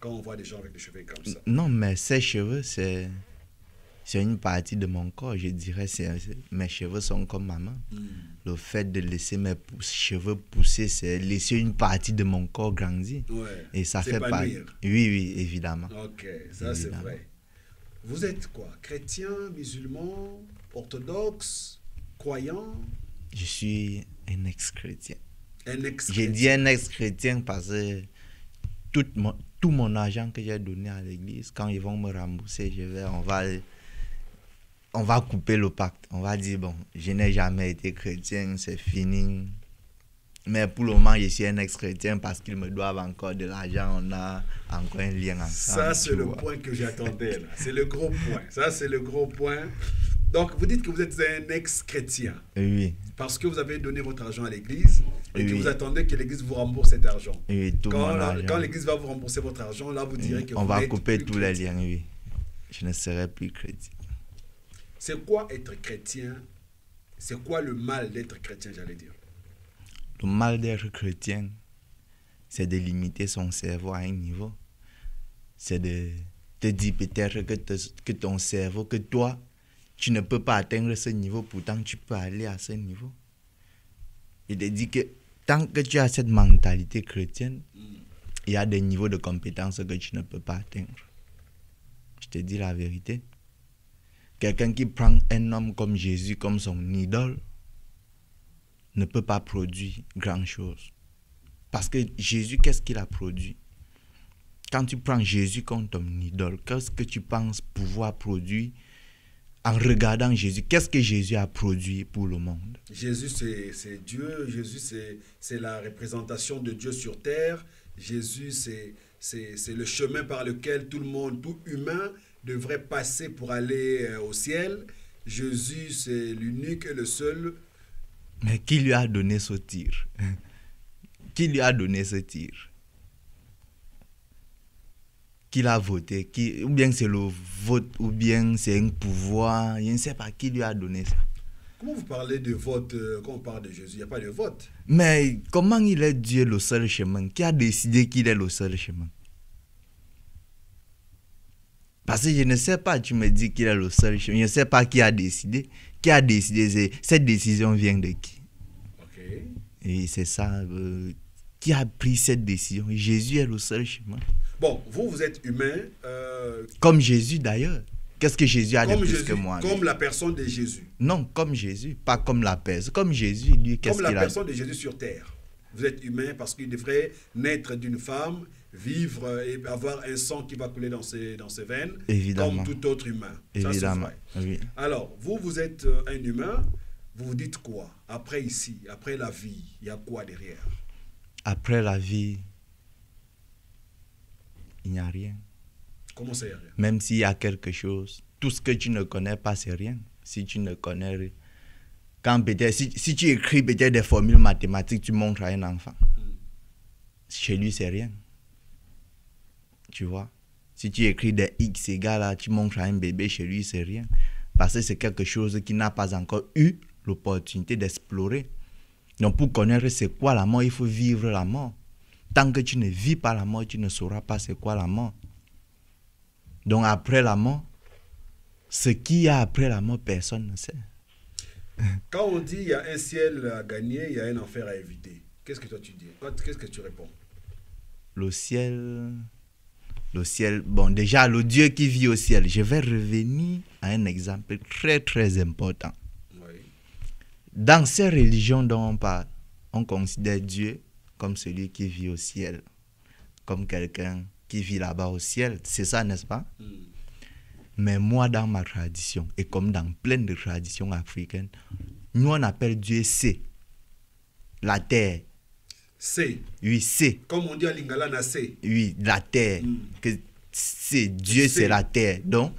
quand on voit des gens avec des cheveux comme ça. Non, mais ces cheveux, c'est une partie de mon corps, je dirais. Mes cheveux sont comme maman. Le fait de laisser mes cheveux pousser, c'est laisser une partie de mon corps grandir. Ouais. Et ça fait pas. Oui, évidemment. Ok, ça c'est vrai. Vous êtes quoi? Chrétien, musulman, orthodoxe, croyant? Je suis un ex-chrétien. Un ex-chrétien. J'ai dit un ex-chrétien parce que tout mon argent que j'ai donné à l'église, quand ils vont me rembourser, on va couper le pacte. On va dire, bon, je n'ai jamais été chrétien, c'est fini. Mais pour le moment, je suis un ex-chrétien parce qu'ils me doivent encore de l'argent. On a encore un lien ensemble. Ça, c'est le point que j'attendais. C'est le gros point. Ça, c'est le gros point. Donc, vous dites que vous êtes un ex-chrétien. Oui. Parce que vous avez donné votre argent à l'église et que vous attendez que l'église vous rembourse cet argent. Oui, quand l'église va vous rembourser votre argent, là, vous direz que on va couper tous les liens, oui. Je ne serai plus chrétien. C'est quoi être chrétien? C'est quoi le mal d'être chrétien, j'allais dire? Le mal d'être chrétien, c'est de limiter son cerveau à un niveau. C'est de te dire peut-être que ton cerveau, que toi, tu ne peux pas atteindre ce niveau, pourtant tu peux aller à ce niveau. Il te dit que tant que tu as cette mentalité chrétienne, il y a des niveaux de compétences que tu ne peux pas atteindre. Je te dis la vérité. Quelqu'un qui prend un homme comme Jésus comme son idole ne peut pas produire grand-chose. Parce que Jésus, qu'est-ce qu'il a produit? Quand tu prends Jésus comme ton idole, qu'est-ce que tu penses pouvoir produire en regardant Jésus? Qu'est-ce que Jésus a produit pour le monde? Jésus, c'est Dieu. Jésus, c'est la représentation de Dieu sur terre. Jésus, c'est le chemin par lequel tout le monde, tout humain, devrait passer pour aller au ciel. Jésus, c'est l'unique et le seul. Mais qui lui a donné ce tir? Qui lui a donné ce tir? qu'il a voté, ou bien c'est le vote, ou bien c'est un pouvoir, je ne sais pas qui lui a donné ça. Comment vous parlez de vote quand on parle de Jésus? Il n'y a pas de vote. Mais comment il est Dieu le seul chemin? Qui a décidé qu'il est le seul chemin? Parce que je ne sais pas, tu me dis qu'il est le seul chemin. Je ne sais pas qui a décidé. Qui a décidé? Cette décision vient de qui? Ok. Et c'est ça. Qui a pris cette décision? Jésus est le seul chemin. Bon, vous êtes humain. Comme Jésus d'ailleurs. Qu'est-ce que Jésus a de plus Jésus, que moi? Comme la personne de Jésus. Non, comme Jésus, pas comme la personne. Comme Jésus, lui, qu'est-ce qu'il a? Comme la personne de Jésus sur terre. Vous êtes humain parce qu'il devrait naître d'une femme, vivre et avoir un sang qui va couler dans ses veines, évidemment, comme tout autre humain. Évidemment, ça, oui. Alors, vous êtes un humain, vous vous dites quoi? Après ici, après la vie, il y a quoi derrière? Après la vie, il n'y a rien. Comment ça, il n'y a rien? Même s'il y a quelque chose, tout ce que tu ne connais pas, c'est rien. Si tu ne connais rien. Quand peut-être, si tu écris peut-être des formules mathématiques, tu montres à un enfant. Chez lui, c'est rien. Tu vois? Si tu écris des X égale à, tu montres à un bébé, chez lui, c'est rien. Parce que c'est quelque chose qui n'a pas encore eu l'opportunité d'explorer. Donc, pour connaître c'est quoi la mort, il faut vivre la mort. Tant que tu ne vis pas la mort, tu ne sauras pas c'est quoi la mort. Donc, après la mort, ce qu'il y a après la mort, personne ne sait. Quand on dit il y a un ciel à gagner, il y a un enfer à éviter, qu'est-ce que toi tu dis? Qu'est-ce que tu réponds? Le ciel, bon, déjà, le Dieu qui vit au ciel, je vais revenir à un exemple très, très important. Oui. Dans ces religions dont on parle, on considère Dieu comme celui qui vit au ciel, comme quelqu'un qui vit là-bas au ciel. C'est ça, n'est-ce pas? Mais moi, dans ma tradition, et comme dans plein de traditions africaines, nous, on appelle Dieu C. La terre. C. Oui, C. Comme on dit à Lingala, na C. Oui, la terre. Que c'est Dieu, c'est la terre. Donc,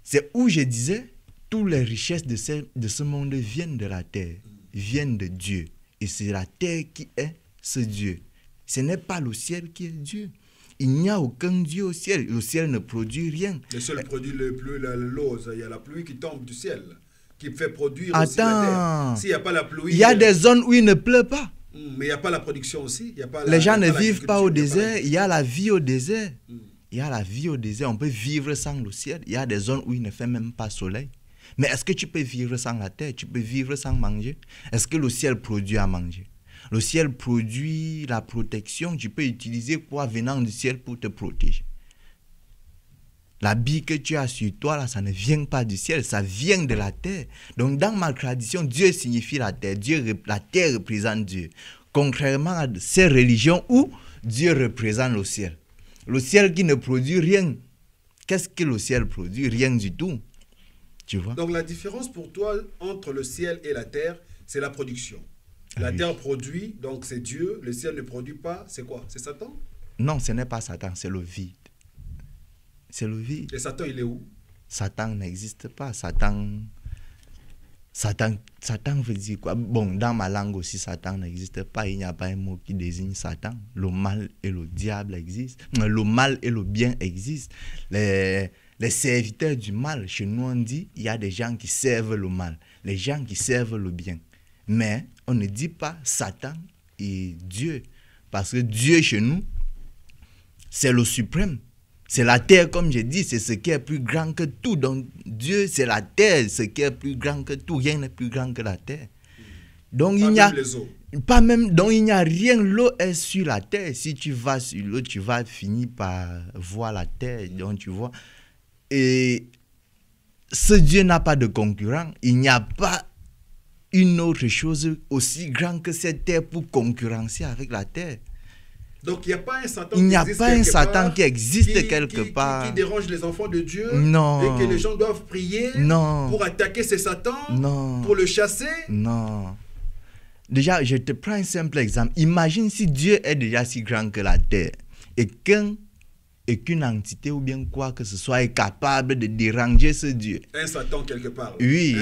c'est où je disais, toutes les richesses de ce monde viennent de la terre, viennent de Dieu. Et c'est la terre qui est ce Dieu. Ce n'est pas le ciel qui est Dieu. Il n'y a aucun Dieu au ciel. Le ciel ne produit rien. Le seul produit le plus, l'eau, il y a la pluie qui tombe du ciel, qui fait produire Attends. aussi la terre. S'il n'y a pas la pluie... Il y a des zones où il ne pleut pas. Mais il n'y a pas la production aussi. Il y a pas les gens ne vivent pas au désert. Il y a la vie au désert. Il y a la vie au désert. On peut vivre sans le ciel. Il y a des zones où il ne fait même pas soleil. Mais est-ce que tu peux vivre sans la terre? Tu peux vivre sans manger? Est-ce que le ciel produit à manger? Le ciel produit la protection. Tu peux utiliser quoi venant du ciel pour te protéger? L'habit que tu as sur toi, là, ça ne vient pas du ciel, ça vient de la terre. Donc, dans ma tradition, Dieu signifie la terre. La terre représente Dieu. Contrairement à ces religions où Dieu représente le ciel. Le ciel qui ne produit rien. Qu'est-ce que le ciel produit? Rien du tout. Tu vois? Donc, la différence pour toi entre le ciel et la terre, c'est la production. La terre produit, donc c'est Dieu. Le ciel ne produit pas, c'est quoi? C'est Satan? Non, ce n'est pas Satan, c'est le vide. C'est le vide. Et Satan, il est où? Satan n'existe pas. Satan veut dire quoi? Bon, dans ma langue aussi, Satan n'existe pas. Il n'y a pas un mot qui désigne Satan. Le mal et le diable existent. Le mal et le bien existent. Les serviteurs du mal, chez nous on dit, il y a des gens qui servent le mal. Les gens qui servent le bien. Mais on ne dit pas Satan et Dieu. Parce que Dieu chez nous, c'est le suprême. C'est la terre, comme je dis, c'est ce qui est plus grand que tout. Donc Dieu, c'est la terre, ce qui est plus grand que tout. Rien n'est plus grand que la terre. Donc il n'y a pas même, donc il n'y a rien. L'eau est sur la terre. Si tu vas sur l'eau, tu vas finir par voir la terre. Donc tu vois. Et ce Dieu n'a pas de concurrent. Il n'y a pas une autre chose aussi grande que cette terre pour concurrencer avec la terre. Donc il n'y a pas un Satan, qui existe quelque part. Qui dérange les enfants de Dieu. Non. Et que les gens doivent prier pour attaquer ces Satans, pour le chasser. Non. Déjà, je te prends un simple exemple. Imagine si Dieu est déjà si grand que la terre et qu'une entité ou bien quoi que ce soit est capable de déranger ce Dieu. Un Satan quelque part. Oui,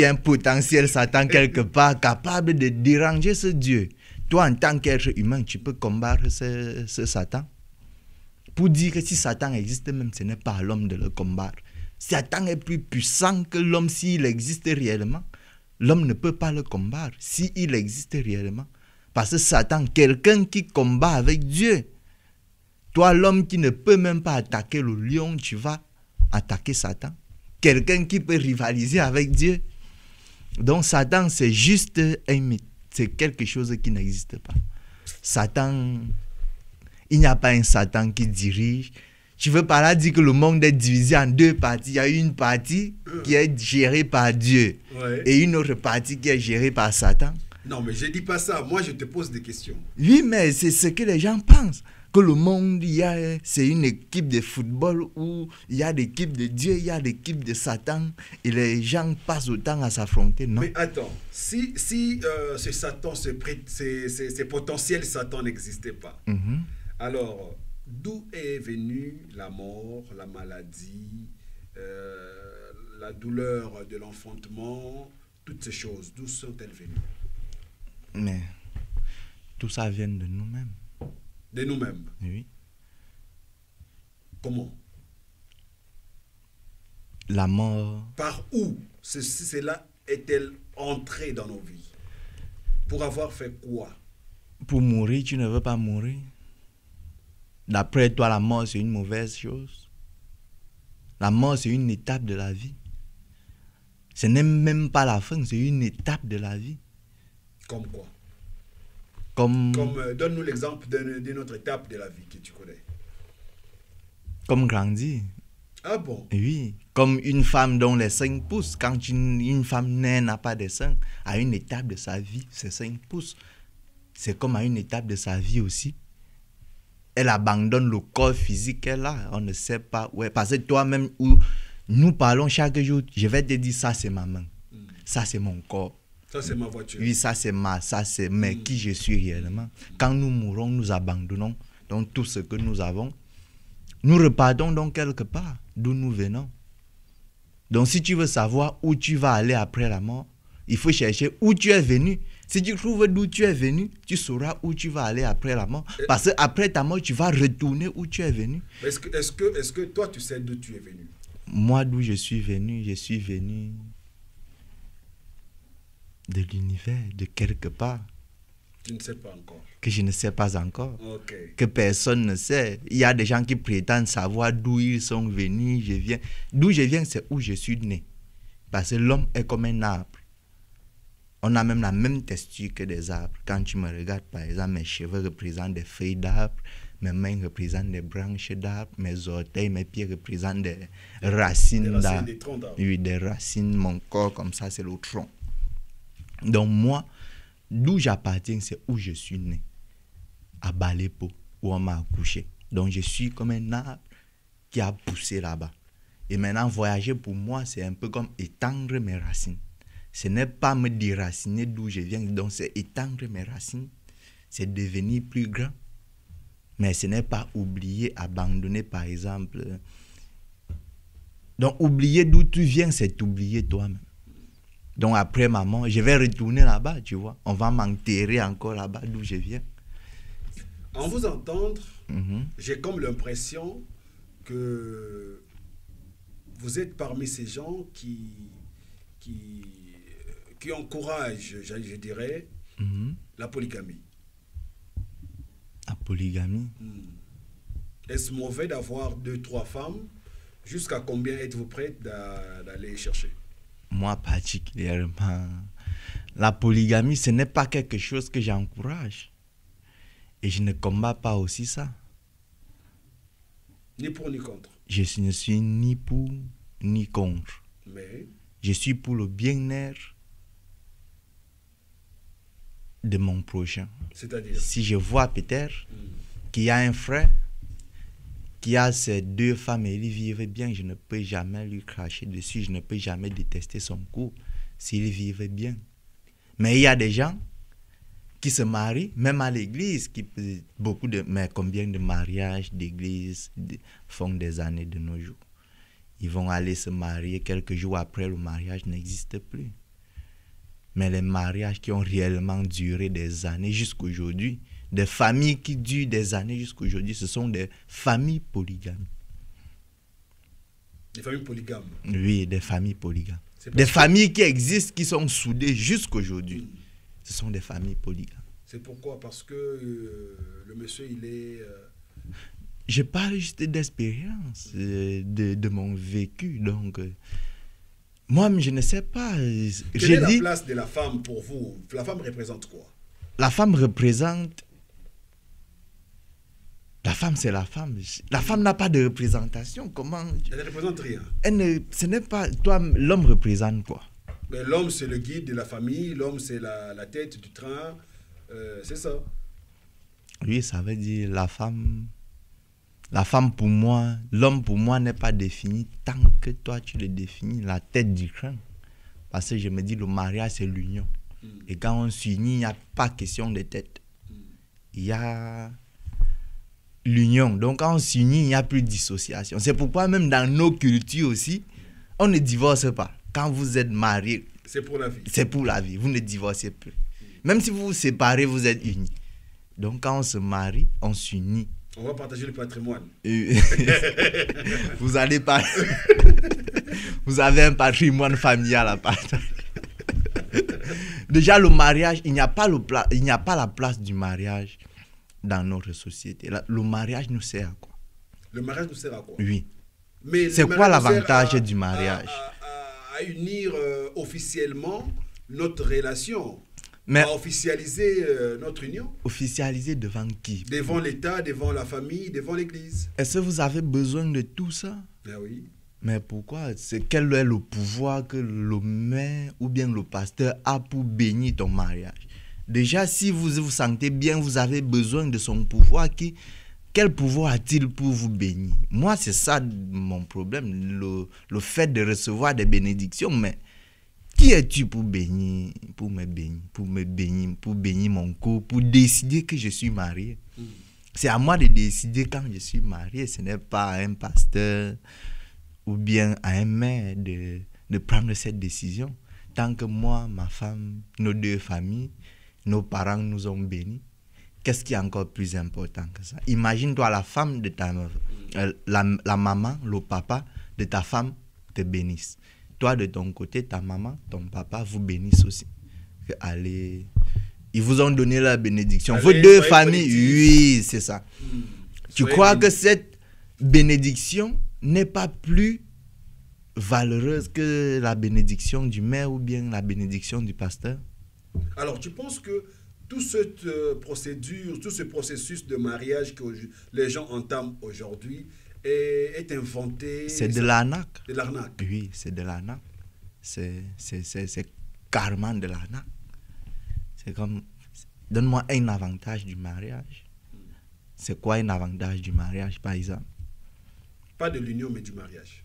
un potentiel Satan quelque part capable de déranger ce Dieu. Toi, en tant qu'être humain, tu peux combattre ce Satan? pour dire que si Satan existe même, ce n'est pas à l'homme de le combattre. Satan est plus puissant que l'homme s'il existe réellement. L'homme ne peut pas le combattre s'il existe réellement. Parce que Satan, quelqu'un qui combat avec Dieu. Toi, l'homme qui ne peut même pas attaquer le lion, tu vas attaquer Satan. Quelqu'un qui peut rivaliser avec Dieu. Donc Satan, c'est juste un mythe. C'est quelque chose qui n'existe pas. Satan, il n'y a pas un Satan qui dirige. Tu veux par là dire que le monde est divisé en deux parties. Il y a une partie qui est gérée par Dieu et une autre partie qui est gérée par Satan. Non, mais je ne dis pas ça. Moi, je te pose des questions. Oui, mais c'est ce que les gens pensent. Que le monde, c'est une équipe de football où il y a l'équipe de Dieu, il y a l'équipe de Satan et les gens passent autant à s'affronter, non? Mais attends, si ce Satan, ce potentiel Satan n'existait pas, alors d'où est venue la mort, la maladie, la douleur de l'enfantement, toutes ces choses, d'où sont-elles venues? Mais tout ça vient de nous-mêmes. De nous-mêmes? Oui. Comment? La mort. Par où cela est-elle entrée dans nos vies? Pour avoir fait quoi? Pour mourir, tu ne veux pas mourir. D'après toi, la mort, c'est une mauvaise chose. La mort, c'est une étape de la vie. Ce n'est même pas la fin, c'est une étape de la vie. Comme quoi? Donne-nous l'exemple d'une autre étape de la vie que tu connais. Comme grandir. Ah bon? Oui. Comme une femme dont les seins poussent. Quand une femme n'a pas de seins, à une étape de sa vie, ses seins poussent. C'est comme à une étape de sa vie aussi. Elle abandonne le corps physique qu'elle a. On ne sait pas où. Parce que toi-même, où nous parlons chaque jour, je vais te dire, ça c'est ma main. Ça c'est mon corps. Ça, c'est ma voiture. Oui, ça c'est mais qui je suis réellement. Quand nous mourons, nous abandonnons donc tout ce que nous avons. Nous repartons donc quelque part d'où nous venons. Donc si tu veux savoir où tu vas aller après la mort, il faut chercher où tu es venu. Si tu trouves d'où tu es venu, tu sauras où tu vas aller après la mort. Parce qu'après ta mort, tu vas retourner où tu es venu. Est-ce que toi, tu sais d'où tu es venu? Moi, d'où je suis venu de l'univers, de quelque part. Tu ne sais pas encore. Que je ne sais pas encore. Okay. Que personne ne sait. Il y a des gens qui prétendent savoir d'où ils sont venus, je viens. D'où je viens, c'est où je suis né. Parce que l'homme est comme un arbre. On a même la même texture que des arbres. Quand tu me regardes, par exemple, mes cheveux représentent des feuilles d'arbres, mes mains représentent des branches d'arbres, mes orteils, mes pieds représentent des racines d'arbres. Des troncs d'arbres. Oui, des racines, mon corps, comme ça, c'est le tronc. Donc moi, d'où j'appartiens, c'est où je suis né. À Balépo, où on m'a accouché. Donc je suis comme un arbre qui a poussé là-bas. Et maintenant, voyager pour moi, c'est un peu comme étendre mes racines. Ce n'est pas me déraciner d'où je viens, donc c'est étendre mes racines. C'est devenir plus grand. Mais ce n'est pas oublier, abandonner par exemple. Donc oublier d'où tu viens, c'est oublier toi-même. Donc après maman, je vais retourner là-bas, tu vois. On va m'enterrer encore là-bas d'où je viens. En vous entendre, j'ai comme l'impression que vous êtes parmi ces gens qui encouragent, je dirais, la polygamie. La polygamie? Est-ce mauvais d'avoir 2-3 femmes? Jusqu'à combien êtes-vous prête d'aller chercher? Moi particulièrement, la polygamie, ce n'est pas quelque chose que j'encourage. Et je ne combats pas aussi ça. Ni pour ni contre. Je ne suis ni pour ni contre. Mais je suis pour le bien-être de mon prochain. C'est-à-dire? Si je vois peut-être qu'il y a un frère qui a ces 2 femmes et il vivait bien, je ne peux jamais lui cracher dessus, je ne peux jamais détester son couple s'il vivait bien. Mais il y a des gens qui se marient, même à l'église, mais combien de mariages d'église font des années de nos jours? Ils vont aller se marier, quelques jours après, le mariage n'existe plus. Mais les mariages qui ont réellement duré des années jusqu'à aujourd'hui des familles qui durent des années jusqu'à aujourd'hui, ce sont des familles polygames. Des familles polygames? Oui, des familles polygames. Des familles qui existent, qui sont soudées jusqu'à aujourd'hui. Ce sont des familles polygames. C'est pourquoi? Parce que le monsieur, il est... Je parle juste d'expérience, de mon vécu. Donc, moi, je ne sais pas. Quelle est la place de la femme pour vous? La femme représente quoi? La femme représente... La femme, c'est la femme. La femme n'a pas de représentation. Comment? Elle ne représente rien. Ce n'est pas... Toi, l'homme représente quoi? L'homme, c'est le guide de la famille. L'homme, c'est la tête du train. C'est ça. Oui, ça veut dire la femme... La femme pour moi, l'homme pour moi n'est pas défini tant que toi tu le définis, la tête du train. Parce que je me dis le mariage c'est l'union. Et quand on s'unit, il n'y a pas question de tête. Il y a l'union. Donc quand on s'unit, il n'y a plus de dissociation. C'est pourquoi même dans nos cultures aussi, on ne divorce pas. Quand vous êtes marié, c'est pour la vie. C'est pour la vie. Vous ne divorcez plus. Même si vous vous séparez, vous êtes unis. Donc quand on se marie, on s'unit. On va partager le patrimoine. Vous allez pas. Vous avez un patrimoine familial à partager. Déjà, le mariage, il n'y a pas la place du mariage dans notre société. Le mariage nous sert à quoi? Le mariage nous sert à quoi? Oui. Mais c'est quoi l'avantage du mariage? À unir officiellement notre relation. Mais à officialiser notre union. Officialiser devant qui? Devant l'État, devant la famille, devant l'Église. Est-ce que vous avez besoin de tout ça? Ben oui. Mais pourquoi? Quel est le pouvoir que le maire ou bien le pasteur a pour bénir ton mariage? Déjà, si vous vous sentez bien, vous avez besoin de son pouvoir. Quel pouvoir a-t-il pour vous bénir? Moi, c'est ça mon problème, le fait de recevoir des bénédictions, mais... Qui es-tu pour bénir, pour bénir mon couple, pour décider que je suis marié? C'est à moi de décider quand je suis marié. Ce n'est pas à un pasteur ou bien à un maire de prendre cette décision. Tant que moi, ma femme, nos deux familles, nos parents nous ont bénis, qu'est-ce qui est encore plus important que ça? Imagine-toi la femme de ta la maman, le papa de ta femme te bénissent. Toi, de ton côté, ta maman, ton papa vous bénissent aussi. Allez, ils vous ont donné la bénédiction. Vos deux familles, oui, c'est ça. Tu crois que cette bénédiction n'est pas plus valeureuse que la bénédiction du maire ou bien la bénédiction du pasteur? Alors, tu penses que toute cette procédure, tout ce processus de mariage que les gens entament aujourd'hui, est inventé. C'est de l'arnaque. De l'arnaque. Oui, c'est de l'arnaque. C'est carrément de l'arnaque. C'est comme, donne-moi un avantage du mariage. C'est quoi un avantage du mariage, par exemple? Pas de l'union, mais du mariage.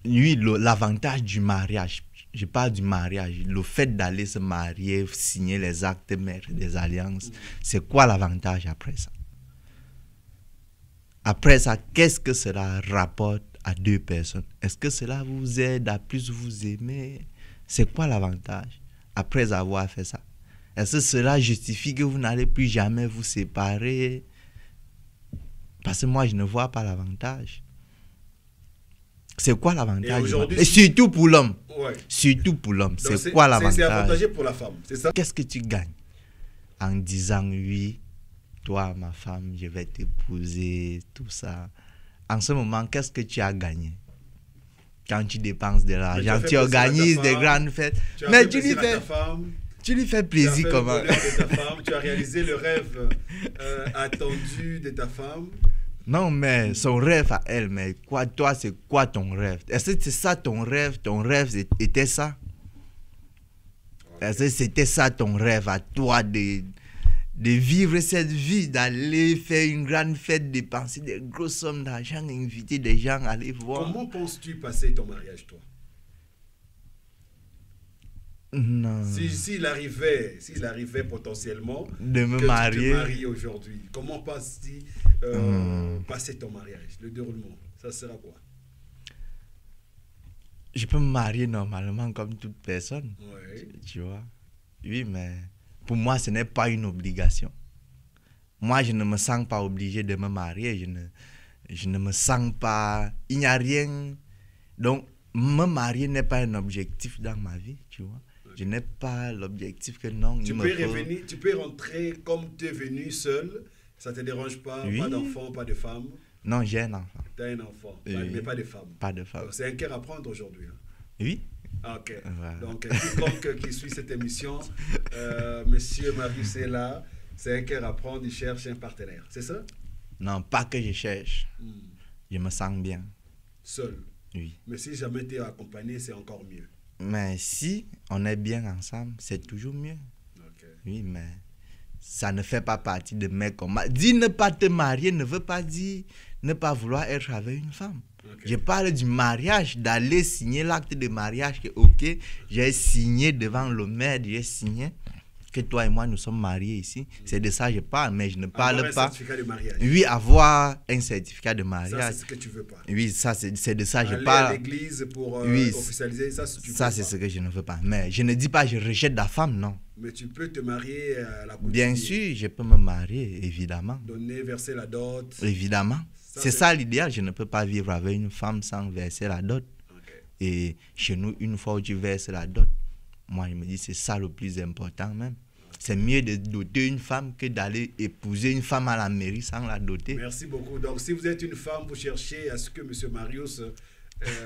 Oui, l'avantage du mariage. Je parle du mariage. Le fait d'aller se marier, signer les actes, mettre des alliances, c'est quoi l'avantage après ça? Après ça, qu'est-ce que cela rapporte à deux personnes? Est-ce que cela vous aide à plus vous aimer? C'est quoi l'avantage après avoir fait ça? Est-ce que cela justifie que vous n'allez plus jamais vous séparer? Parce que moi, je ne vois pas l'avantage. C'est quoi l'avantage? Et surtout pour l'homme. Ouais. Surtout pour l'homme. C'est quoi l'avantage? C'est avantageux pour la femme, c'est ça? Qu'est-ce que tu gagnes en disant oui? Toi, ma femme, je vais t'épouser, tout ça. En ce moment, qu'est-ce que tu as gagné? Quand tu dépenses de l'argent, tu organises des grandes fêtes. Mais tu lui fais plaisir comment? Tu as réalisé le rêve attendu de ta femme. Non, mais son rêve à elle, mais quoi, toi, c'est quoi ton rêve? Est-ce que c'est ça ton rêve? Ton rêve était ça? Est-ce que c'était ça ton rêve à toi de vivre cette vie, d'aller faire une grande fête, dépenser des grosses sommes d'argent, inviter des gens à aller voir? Comment penses-tu passer ton mariage, toi? Non. S'il arrivait potentiellement de me marier aujourd'hui, comment passer ton mariage, le déroulement? Ça sera quoi? Je peux me marier normalement comme toute personne. Oui. Tu vois? Oui, mais pour moi, ce n'est pas une obligation. moi, je ne me sens pas obligé de me marier. Je ne me sens pas... Il n'y a rien... Donc, me marier n'est pas un objectif dans ma vie, tu vois. Okay. Je n'ai pas l'objectif que non, tu peux rentrer comme tu es venu seul, ça ne te dérange pas, oui. Pas d'enfant, pas de femme. Non, j'ai un enfant. Tu as un enfant, mais pas de femme. Pas de femme. C'est un cœur à prendre aujourd'hui. Hein. Oui. Ok. Voilà. Donc, quiconque qui suit cette émission, Monsieur Marius est là, c'est un cœur à prendre, il cherche un partenaire. C'est ça? Non, pas que je cherche. Je me sens bien. Seul? Oui. Mais si jamais tu es accompagné, c'est encore mieux. Mais si on est bien ensemble, c'est toujours mieux. Okay. Oui, mais ça ne fait pas partie de mes combats. Dire ne pas te marier ne veut pas dire ne pas vouloir être avec une femme. Okay. Je parle du mariage, d'aller signer l'acte de mariage, que ok, j'ai signé devant le maire, j'ai signé que toi et moi nous sommes mariés ici. C'est de ça que je parle, mais je ne parle pas... Avoir un certificat de mariage. Oui, avoir un certificat de mariage. Ça, c'est ce que tu veux pas. Oui, ça, c'est de ça que je parle. Aller à l'église pour officialiser, ça, tu veux ça, c'est ce que je ne veux pas. Mais je ne dis pas que je rejette la femme, non. Mais tu peux te marier à la coutume. Bien sûr, je peux me marier, évidemment. Donner, verser la dot. Évidemment. C'est ça l'idéal. Je ne peux pas vivre avec une femme sans verser la dot. Okay. Et chez nous, une fois où tu verses la dot, moi, je me dis c'est ça le plus important même. C'est mieux de doter une femme que d'aller épouser une femme à la mairie sans la doter. Merci beaucoup. Donc, si vous êtes une femme, vous cherchez à ce que M. Marius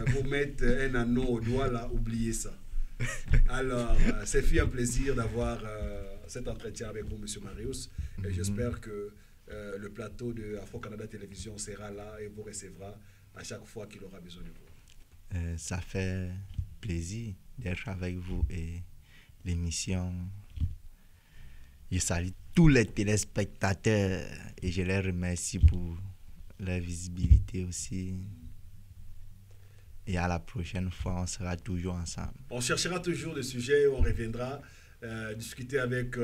vous mette un anneau au doigt, là, oubliez ça. Alors, c'est fait un plaisir d'avoir cet entretien avec vous, M. Marius. Et j'espère que le plateau de Afro-Canada Télévision sera là et vous recevra à chaque fois qu'il aura besoin de vous. Ça fait plaisir d'être avec vous et l'émission. Je salue tous les téléspectateurs et je les remercie pour leur visibilité aussi. Et à la prochaine fois, on sera toujours ensemble. On cherchera toujours des sujets, on reviendra discuter avec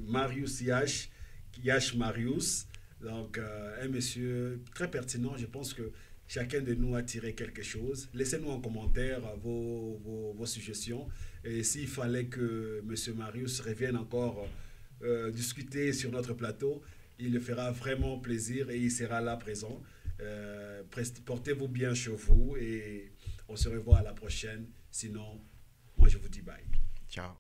Marius Yash Marius. Donc, un monsieur très pertinent. Je pense que chacun de nous a tiré quelque chose. Laissez-nous en commentaire vos suggestions. Et s'il fallait que M. Marius revienne encore discuter sur notre plateau, il le fera vraiment plaisir et il sera là présent. Portez-vous bien chez vous et on se revoit à la prochaine. Sinon, moi je vous dis bye. Ciao.